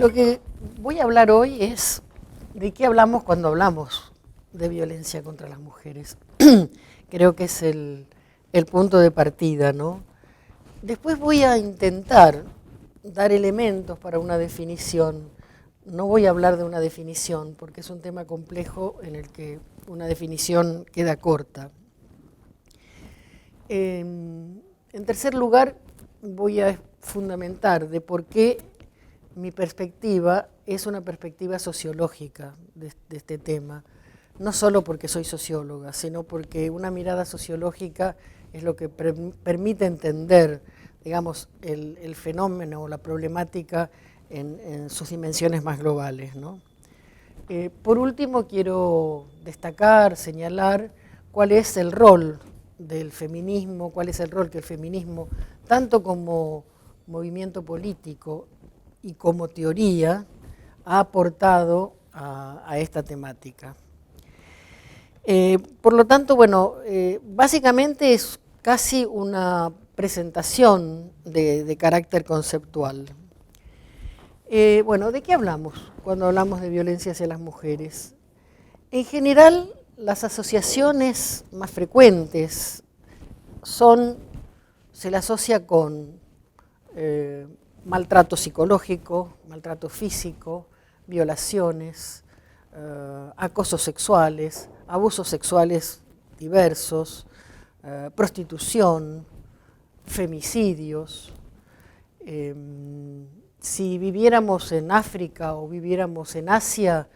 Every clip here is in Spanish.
lo que voy a hablar hoy es de qué hablamos cuando hablamos de violencia contra las mujeres. Creo que es el punto de partida, ¿no? Después voy a intentar dar elementos para una definición. No voy a hablar de una definición porque es un tema complejo en el que una definición queda corta. En tercer lugar, voy a fundamentar de por qué mi perspectiva es una perspectiva sociológica de este tema. No solo porque soy socióloga, sino porque una mirada sociológica es lo que permite entender, digamos, el fenómeno o la problemática en sus dimensiones más globales, ¿no? Por último, quiero destacar, señalar cuál es el rol del feminismo, cuál es el rol que el feminismo, tanto como movimiento político y como teoría, ha aportado a esta temática. Por lo tanto, bueno, básicamente es casi una presentación de carácter conceptual. Bueno, ¿de qué hablamos cuando hablamos de violencia hacia las mujeres? En general, las asociaciones más frecuentes se le asocia con maltrato psicológico, maltrato físico, violaciones, acosos sexuales, abusos sexuales diversos, prostitución, femicidios. Si viviéramos en África o viviéramos en Asia,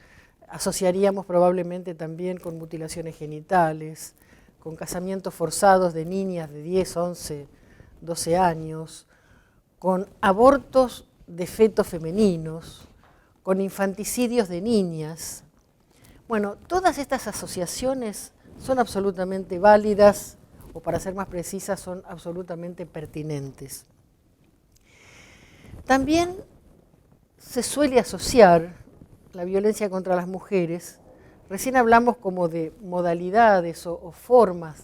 asociaríamos probablemente también con mutilaciones genitales, con casamientos forzados de niñas de 10, 11, 12 años, con abortos de fetos femeninos, con infanticidios de niñas. Bueno, todas estas asociaciones son absolutamente válidas, o para ser más precisas, son absolutamente pertinentes. También se suele asociar la violencia contra las mujeres, recién hablamos como de modalidades o formas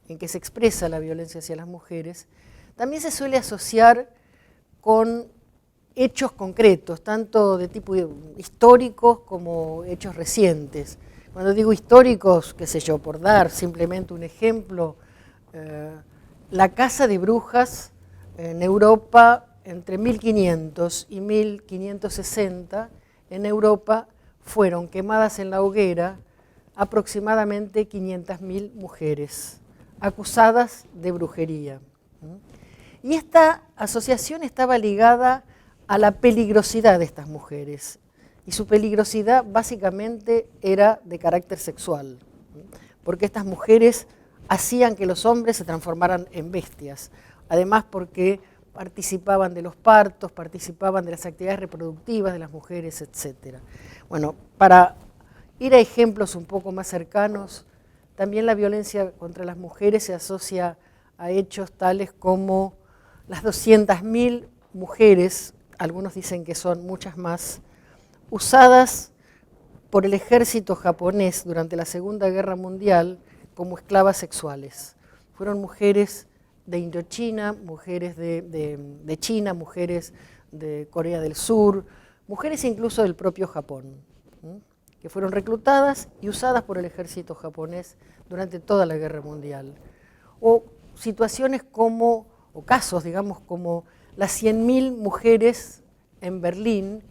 en que se expresa la violencia hacia las mujeres, también se suele asociar con hechos concretos, tanto de tipo históricos como hechos recientes. Cuando digo históricos, qué sé yo, por dar simplemente un ejemplo, la caza de brujas en Europa entre 1500 y 1560, en Europa fueron quemadas en la hoguera aproximadamente 500.000 mujeres acusadas de brujería. Y esta asociación estaba ligada a la peligrosidad de estas mujeres. Y su peligrosidad básicamente era de carácter sexual, porque estas mujeres hacían que los hombres se transformaran en bestias. Además porque participaban de los partos, participaban de las actividades reproductivas de las mujeres, etc. Bueno, para ir a ejemplos un poco más cercanos, también la violencia contra las mujeres se asocia a hechos tales como las 200.000 mujeres, algunos dicen que son muchas más, usadas por el ejército japonés durante la Segunda Guerra Mundial como esclavas sexuales. Fueron mujeres de Indochina, mujeres de China, mujeres de Corea del Sur, mujeres incluso del propio Japón, que fueron reclutadas y usadas por el ejército japonés durante toda la Guerra Mundial. O situaciones como, o casos, digamos, como las 100.000 mujeres en Berlín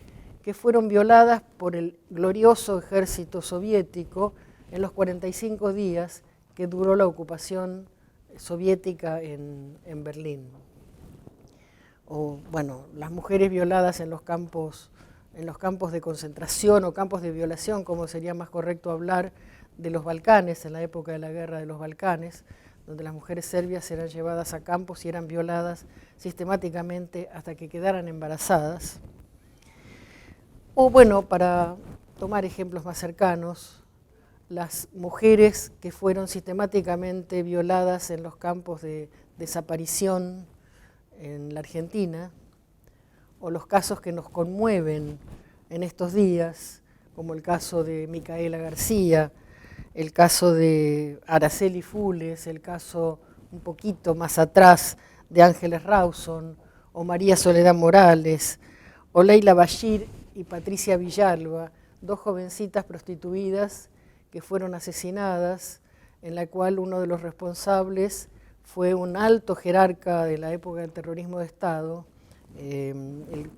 que fueron violadas por el glorioso ejército soviético en los 45 días que duró la ocupación soviética en Berlín. O, bueno, las mujeres violadas en los campos de concentración o campos de violación, como sería más correcto hablar, de los Balcanes, en la época de la guerra de los Balcanes, donde las mujeres serbias eran llevadas a campos y eran violadas sistemáticamente hasta que quedaran embarazadas. O bueno, para tomar ejemplos más cercanos, las mujeres que fueron sistemáticamente violadas en los campos de desaparición en la Argentina, o los casos que nos conmueven en estos días, como el caso de Micaela García, el caso de Araceli Fules, el caso un poquito más atrás de Ángeles Rawson, o María Soledad Morales, o Leila Bashir, y Patricia Villalba, dos jovencitas prostituidas que fueron asesinadas, en la cual uno de los responsables fue un alto jerarca de la época del terrorismo de Estado, el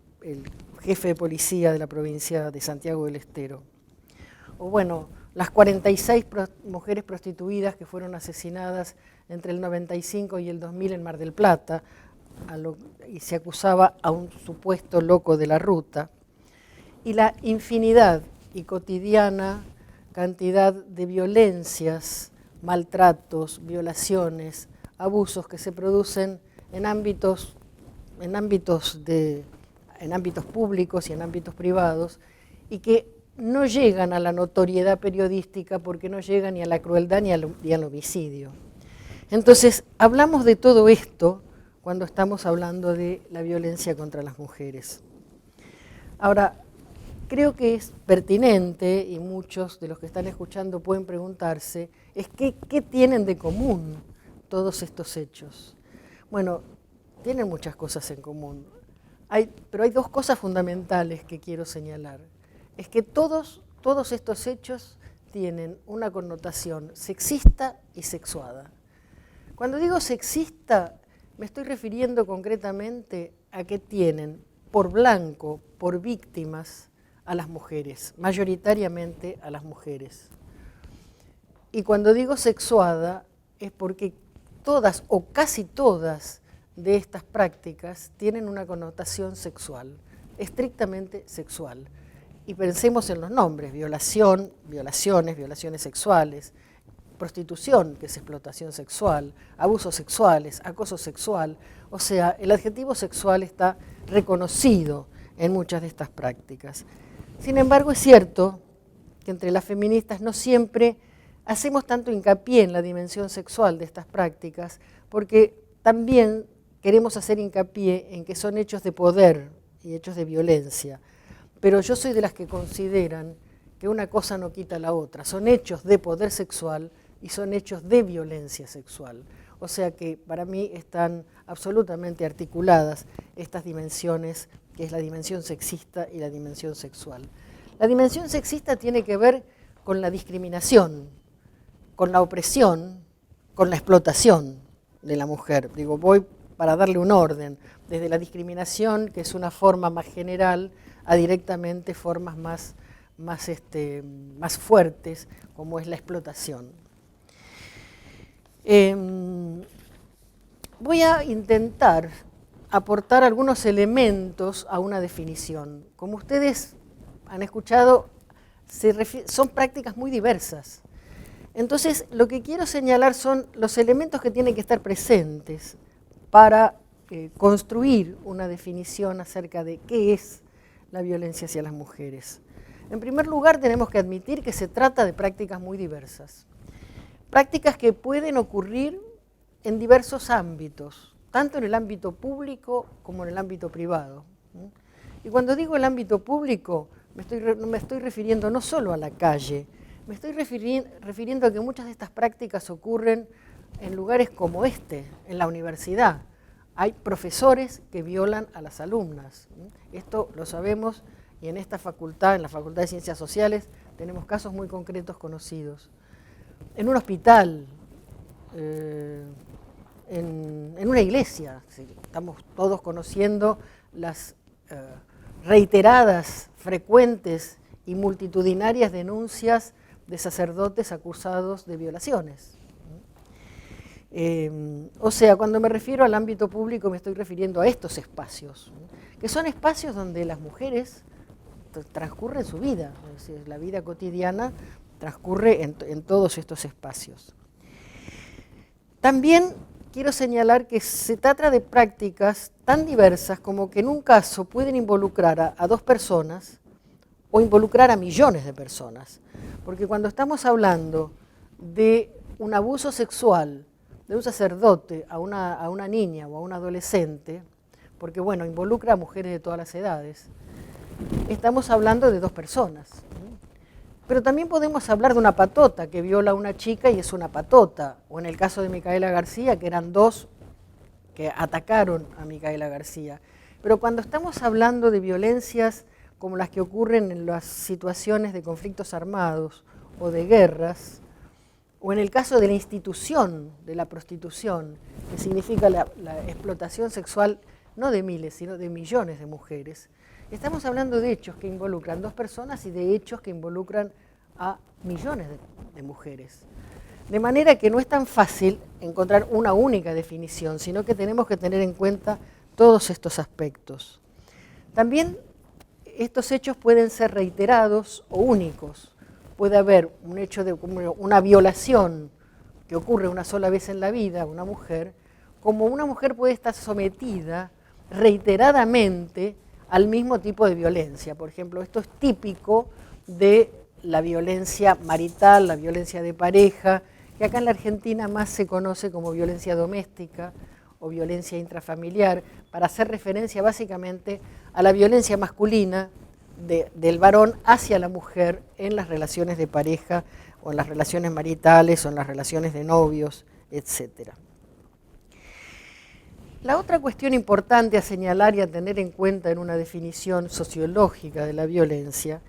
jefe de policía de la provincia de Santiago del Estero. O bueno, las 46 mujeres prostituidas que fueron asesinadas entre el 95 y el 2000 en Mar del Plata, y se acusaba a un supuesto loco de la ruta, y la infinidad y cotidiana cantidad de violencias, maltratos, violaciones, abusos que se producen en ámbitos públicos y en ámbitos privados, y que no llegan a la notoriedad periodística porque no llegan ni a la crueldad ni al homicidio. Entonces, hablamos de todo esto cuando estamos hablando de la violencia contra las mujeres. Ahora, creo que es pertinente, y muchos de los que están escuchando pueden preguntarse, es ¿qué tienen de común todos estos hechos? Bueno, tienen muchas cosas en común, pero hay dos cosas fundamentales que quiero señalar. Es que todos estos hechos tienen una connotación sexista y sexuada. Cuando digo sexista, me estoy refiriendo concretamente a que tienen por blanco, por víctimas, a las mujeres, mayoritariamente a las mujeres. Y cuando digo sexuada, es porque todas o casi todas de estas prácticas tienen una connotación sexual, estrictamente sexual. Y pensemos en los nombres: violación, violaciones sexuales, prostitución, que es explotación sexual, abusos sexuales, acoso sexual. O sea, el adjetivo sexual está reconocido en muchas de estas prácticas. Sin embargo, es cierto que entre las feministas no siempre hacemos tanto hincapié en la dimensión sexual de estas prácticas, porque también queremos hacer hincapié en que son hechos de poder y hechos de violencia. Pero yo soy de las que consideran que una cosa no quita la otra. Son hechos de poder sexual y son hechos de violencia sexual. O sea que para mí están absolutamente articuladas estas dimensiones, que es la dimensión sexista y la dimensión sexual. La dimensión sexista tiene que ver con la discriminación, con la opresión, con la explotación de la mujer. Digo, voy para darle un orden, desde la discriminación, que es una forma más general, a directamente formas más fuertes, como es la explotación. Voy a intentar aportar algunos elementos a una definición. Como ustedes han escuchado, son prácticas muy diversas. Entonces, lo que quiero señalar son los elementos que tienen que estar presentes para construir una definición acerca de qué es la violencia hacia las mujeres. En primer lugar, tenemos que admitir que se trata de prácticas muy diversas. Prácticas que pueden ocurrir en diversos ámbitos, tanto en el ámbito público como en el ámbito privado. Y cuando digo el ámbito público, me estoy refiriendo no solo a la calle, me estoy refiriendo a que muchas de estas prácticas ocurren en lugares como este, en la universidad. Hay profesores que violan a las alumnas. Esto lo sabemos, y en esta facultad, en la Facultad de Ciencias Sociales, tenemos casos muy concretos conocidos. En un hospital, en una iglesia, estamos todos conociendo las reiteradas, frecuentes y multitudinarias denuncias de sacerdotes acusados de violaciones. O sea, cuando me refiero al ámbito público me estoy refiriendo a estos espacios, que son espacios donde las mujeres transcurren su vida, es decir, la vida cotidiana transcurre en todos estos espacios. También quiero señalar que se trata de prácticas tan diversas como que en un caso pueden involucrar a dos personas o involucrar a millones de personas. Porque cuando estamos hablando de un abuso sexual de un sacerdote a una niña o a un adolescente, porque bueno, involucra a mujeres de todas las edades, estamos hablando de dos personas. Pero también podemos hablar de una patota que viola a una chica y es una patota, o en el caso de Micaela García, que eran dos que atacaron a Micaela García. Pero cuando estamos hablando de violencias como las que ocurren en las situaciones de conflictos armados o de guerras, o en el caso de la institución de la prostitución, que significa la explotación sexual no de miles, sino de millones de mujeres, estamos hablando de hechos que involucran dos personas y de hechos que involucran a millones de mujeres. De manera que no es tan fácil encontrar una única definición, sino que tenemos que tener en cuenta todos estos aspectos. También estos hechos pueden ser reiterados o únicos. Puede haber un hecho de una violación que ocurre una sola vez en la vida a una mujer, como una mujer puede estar sometida reiteradamente al mismo tipo de violencia. Por ejemplo, esto es típico de la violencia marital, la violencia de pareja, que acá en la Argentina más se conoce como violencia doméstica o violencia intrafamiliar, para hacer referencia básicamente a la violencia masculina del varón hacia la mujer en las relaciones de pareja o en las relaciones maritales o en las relaciones de novios, etc. La otra cuestión importante a señalar y a tener en cuenta en una definición sociológica de la violencia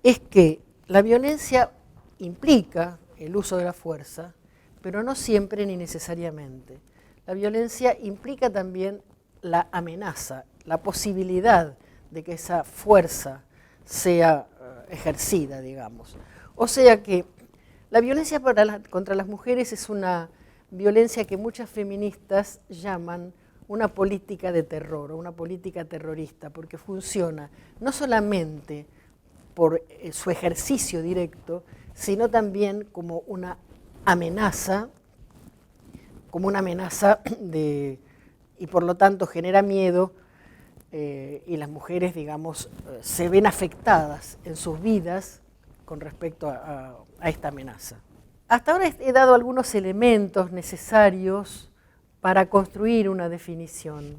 es que la violencia implica el uso de la fuerza, pero no siempre ni necesariamente. La violencia implica también la amenaza, la posibilidad de que esa fuerza sea ejercida, digamos. O sea que la violencia contra las mujeres es una violencia que muchas feministas llaman una política de terror o una política terrorista, porque funciona no solamente por su ejercicio directo, sino también como una amenaza y por lo tanto genera miedo, y las mujeres, digamos, se ven afectadas en sus vidas con respecto a esta amenaza. Hasta ahora he dado algunos elementos necesarios para construir una definición,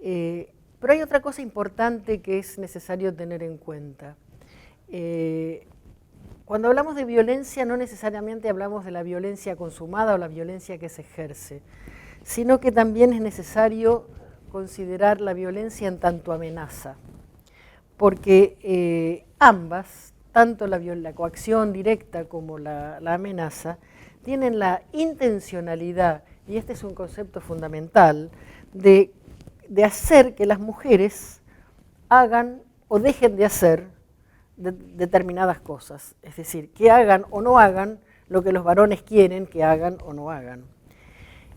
pero hay otra cosa importante que es necesario tener en cuenta. Cuando hablamos de violencia, no necesariamente hablamos de la violencia consumada o la violencia que se ejerce, sino que también es necesario considerar la violencia en tanto amenaza, porque ambas, tanto la coacción directa como la amenaza, tienen la intencionalidad, y este es un concepto fundamental, de hacer que las mujeres hagan o dejen de hacer determinadas cosas, es decir, que hagan o no hagan lo que los varones quieren que hagan o no hagan.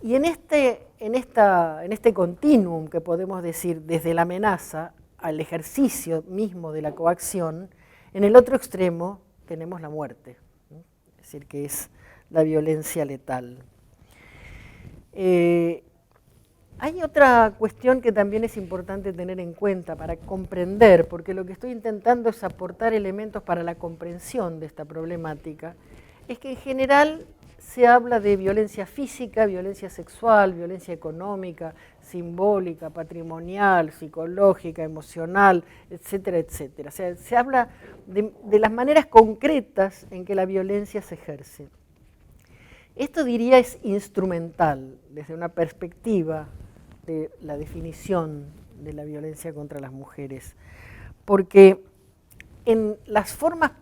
Y en este continuum que podemos decir desde la amenaza al ejercicio mismo de la coacción, en el otro extremo tenemos la muerte, es decir, que es la violencia letal. Hay otra cuestión que también es importante tener en cuenta para comprender, porque lo que estoy intentando es aportar elementos para la comprensión de esta problemática, es que en general se habla de violencia física, violencia sexual, violencia económica, simbólica, patrimonial, psicológica, emocional, etcétera, etcétera. O sea, se habla de las maneras concretas en que la violencia se ejerce. Esto, diría, es instrumental desde una perspectiva de la definición de la violencia contra las mujeres, porque en las formas,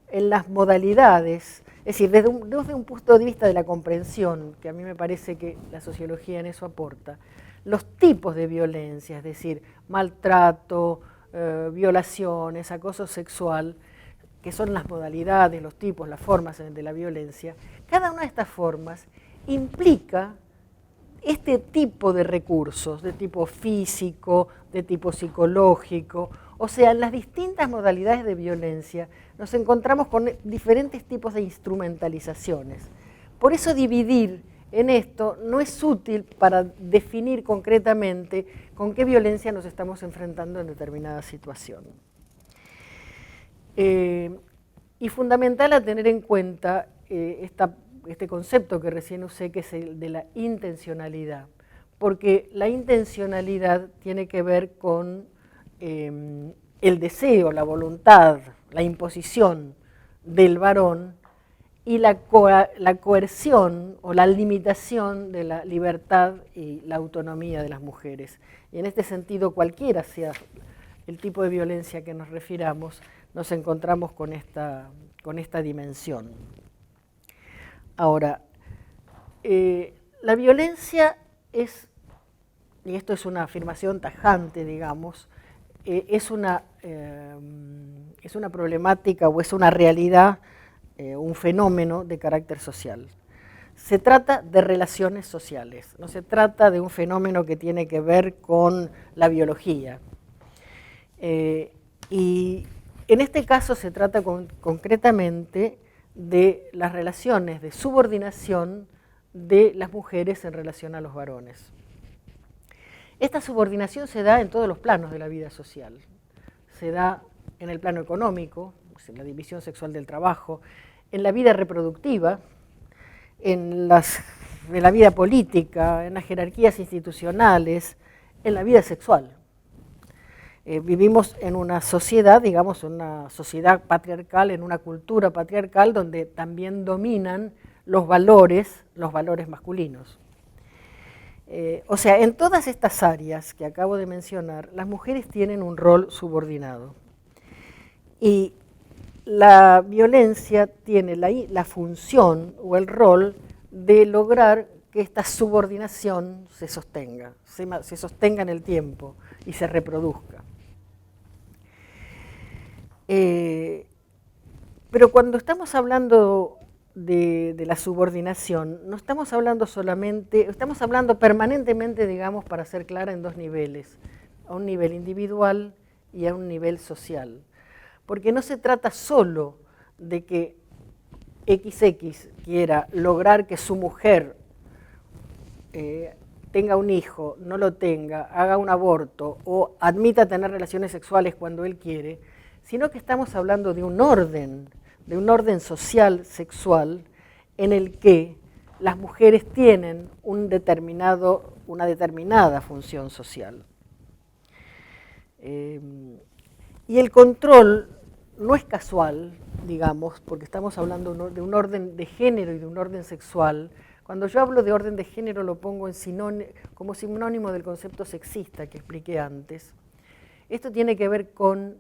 en las modalidades, es decir, desde un punto de vista de la comprensión, que a mí me parece que la sociología en eso aporta, los tipos de violencia, es decir, maltrato, violaciones, acoso sexual, que son las modalidades, los tipos, las formas de la violencia, cada una de estas formas implica este tipo de recursos, de tipo físico, de tipo psicológico. O sea, en las distintas modalidades de violencia nos encontramos con diferentes tipos de instrumentalizaciones. Por eso dividir en esto no es útil para definir concretamente con qué violencia nos estamos enfrentando en determinada situación. Y fundamental a tener en cuenta este concepto que recién usé, que es el de la intencionalidad, porque la intencionalidad tiene que ver con el deseo, la voluntad, la imposición del varón y la coerción o la limitación de la libertad y la autonomía de las mujeres. Y en este sentido, cualquiera sea el tipo de violencia que nos refiramos, nos encontramos con esta dimensión. Ahora, la violencia es, y esto es una afirmación tajante, digamos, es una problemática o es una realidad, un fenómeno de carácter social. Se trata de relaciones sociales, no se trata de un fenómeno que tiene que ver con la biología. Y en este caso se trata concretamente de las relaciones de subordinación de las mujeres en relación a los varones. Esta subordinación se da en todos los planos de la vida social. Se da en el plano económico, en la división sexual del trabajo, en la vida reproductiva, en la vida política, en las jerarquías institucionales, en la vida sexual. Vivimos en una sociedad, digamos, una sociedad patriarcal, en una cultura patriarcal donde también dominan los valores masculinos. O sea, en todas estas áreas que acabo de mencionar, las mujeres tienen un rol subordinado. Y la violencia tiene la función o el rol de lograr que esta subordinación se sostenga en el tiempo y se reproduzca. Pero cuando estamos hablando de la subordinación, no estamos hablando solamente, estamos hablando permanentemente, digamos, para ser clara, en dos niveles, a un nivel individual y a un nivel social. Porque no se trata solo de que XX quiera lograr que su mujer tenga un hijo, no lo tenga, haga un aborto o admita tener relaciones sexuales cuando él quiere, sino que estamos hablando de un orden social, sexual, en el que las mujeres tienen una determinada función social. Y el control no es casual, digamos, porque estamos hablando de un orden de género y de un orden sexual. Cuando yo hablo de orden de género lo pongo como sinónimo del concepto sexista que expliqué antes. Esto tiene que ver con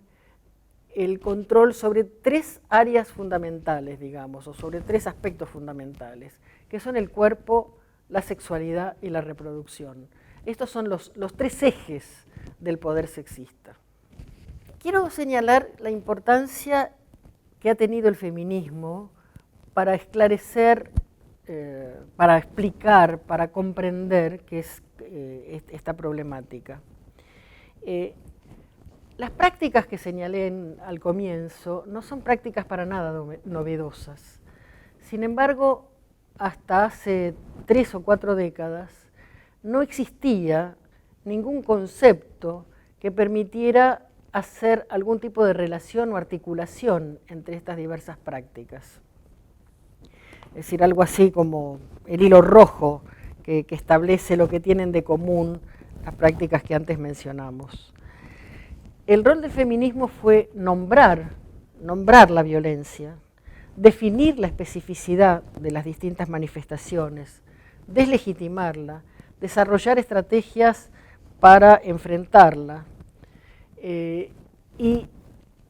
el control sobre tres áreas fundamentales, digamos, o sobre tres aspectos fundamentales, que son el cuerpo, la sexualidad y la reproducción. Estos son los tres ejes del poder sexista. Quiero señalar la importancia que ha tenido el feminismo para esclarecer, para explicar, para comprender qué es esta problemática. Las prácticas que señalé al comienzo no son prácticas para nada novedosas. Sin embargo, hasta hace 3 o 4 décadas no existía ningún concepto que permitiera hacer algún tipo de relación o articulación entre estas diversas prácticas. Es decir, algo así como el hilo rojo que establece lo que tienen de común las prácticas que antes mencionamos. El rol del feminismo fue nombrar la violencia, definir la especificidad de las distintas manifestaciones, deslegitimarla, desarrollar estrategias para enfrentarla, y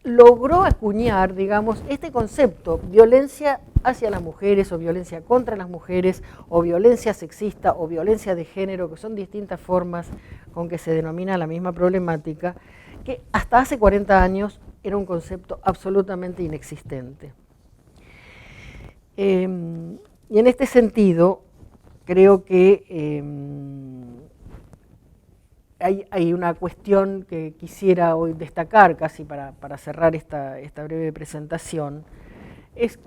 logró acuñar, digamos, este concepto, violencia hacia las mujeres o violencia contra las mujeres o violencia sexista o violencia de género, que son distintas formas con que se denomina la misma problemática, que hasta hace 40 años era un concepto absolutamente inexistente. Y en este sentido, creo que hay una cuestión que quisiera hoy destacar, casi para cerrar esta breve presentación, es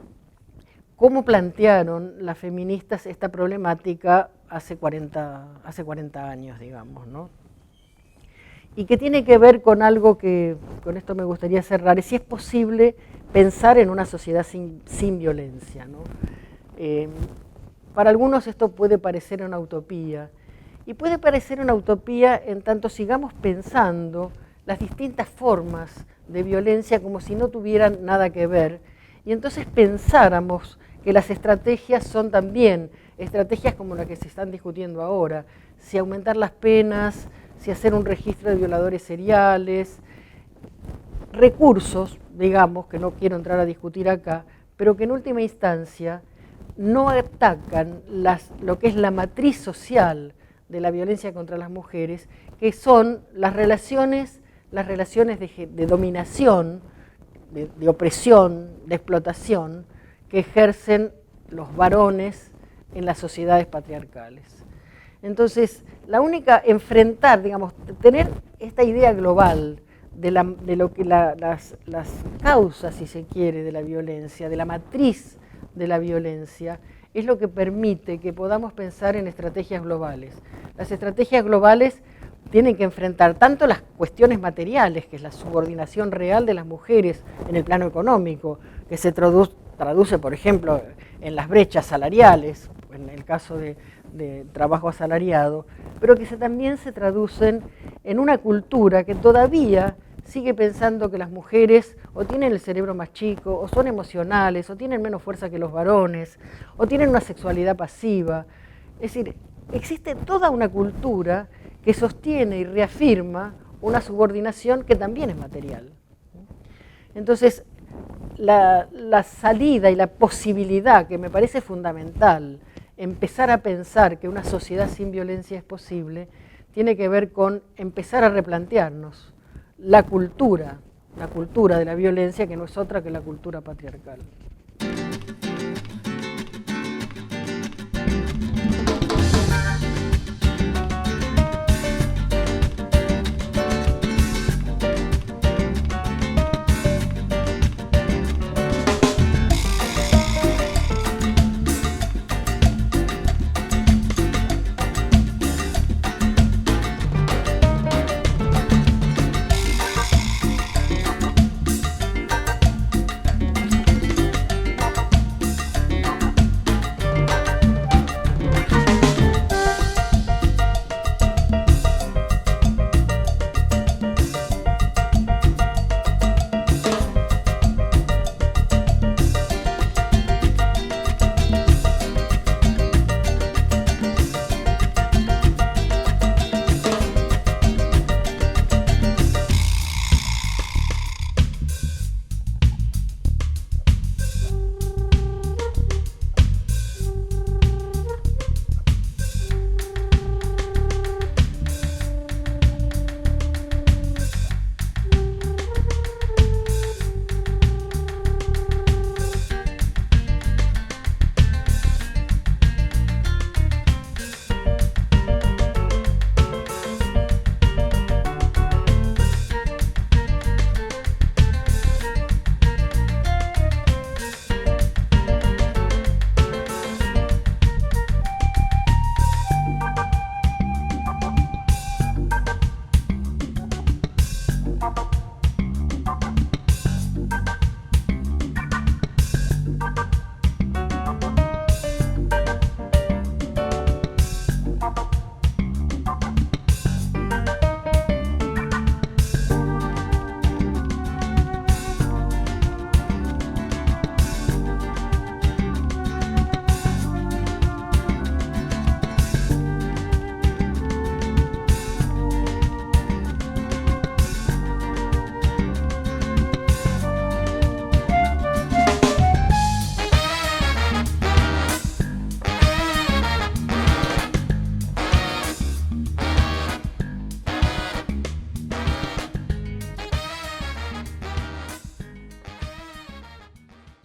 cómo plantearon las feministas esta problemática hace 40 años, digamos, ¿no? Y que tiene que ver con algo que, con esto me gustaría cerrar, es si es posible pensar en una sociedad sin violencia, ¿no? Para algunos esto puede parecer una utopía, y puede parecer una utopía en tanto sigamos pensando las distintas formas de violencia como si no tuvieran nada que ver, y entonces pensáramos que las estrategias son también estrategias como las que se están discutiendo ahora, si aumentar las penas, si hacer un registro de violadores seriales, recursos, digamos, que no quiero entrar a discutir acá, pero que en última instancia no atacan lo que es la matriz social de la violencia contra las mujeres, que son las relaciones de dominación, de opresión, de explotación, que ejercen los varones en las sociedades patriarcales. Entonces, la única, enfrentar, digamos, tener esta idea global de lo que las causas, si se quiere, de la violencia, de la matriz de la violencia, es lo que permite que podamos pensar en estrategias globales. Las estrategias globales tienen que enfrentar tanto las cuestiones materiales, que es la subordinación real de las mujeres en el plano económico, que se traduce, por ejemplo, en las brechas salariales, en el caso de trabajo asalariado, pero que también se traducen en una cultura que todavía sigue pensando que las mujeres o tienen el cerebro más chico, o son emocionales, o tienen menos fuerza que los varones, o tienen una sexualidad pasiva. Es decir, existe toda una cultura que sostiene y reafirma una subordinación que también es material. Entonces, la salida y la posibilidad, que me parece fundamental, empezar a pensar que una sociedad sin violencia es posible, tiene que ver con empezar a replantearnos la cultura de la violencia, que no es otra que la cultura patriarcal.